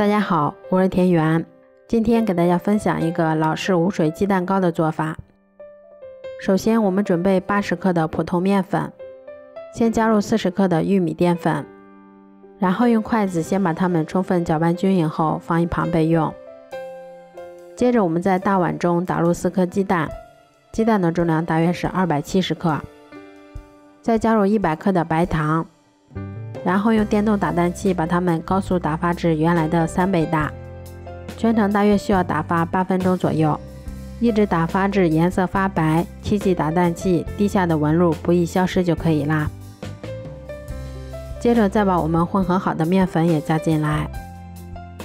大家好，我是田园，今天给大家分享一个老式无水鸡蛋糕的做法。首先我们准备80克的普通面粉，先加入40克的玉米淀粉，然后用筷子先把它们充分搅拌均匀后放一旁备用。接着我们在大碗中打入4颗鸡蛋，鸡蛋的重量大约是270克，再加入100克的白糖，然后用电动打蛋器把它们高速打发至原来的3倍大，全程大约需要打发8分钟左右，一直打发至颜色发白，提起打蛋器滴下的纹路不易消失就可以啦。接着再把我们混合好的面粉也加进来，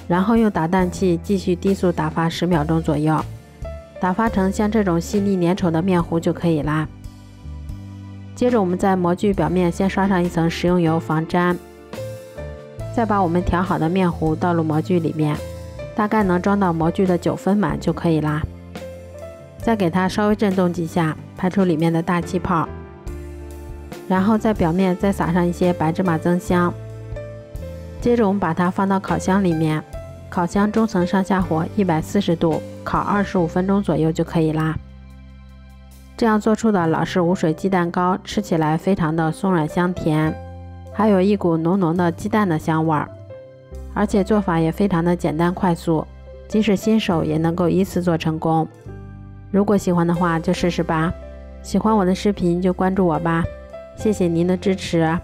然后用打蛋器继续低速打发10秒钟左右，打发成像这种细腻粘稠的面糊就可以啦。接着我们在模具表面先刷上一层食用油防粘，再把我们调好的面糊倒入模具里面，大概能装到模具的9分满就可以啦。再给它稍微震动几下，排出里面的大气泡，然后在表面再撒上一些白芝麻增香。接着我们把它放到烤箱里面，烤箱中层上下火140度，烤25分钟左右就可以啦。这样做出的老式无水鸡蛋糕吃起来非常的松软香甜，还有一股浓浓的鸡蛋的香味儿，而且做法也非常的简单快速，即使新手也能够一次做成功。如果喜欢的话就试试吧，喜欢我的视频就关注我吧，谢谢您的支持。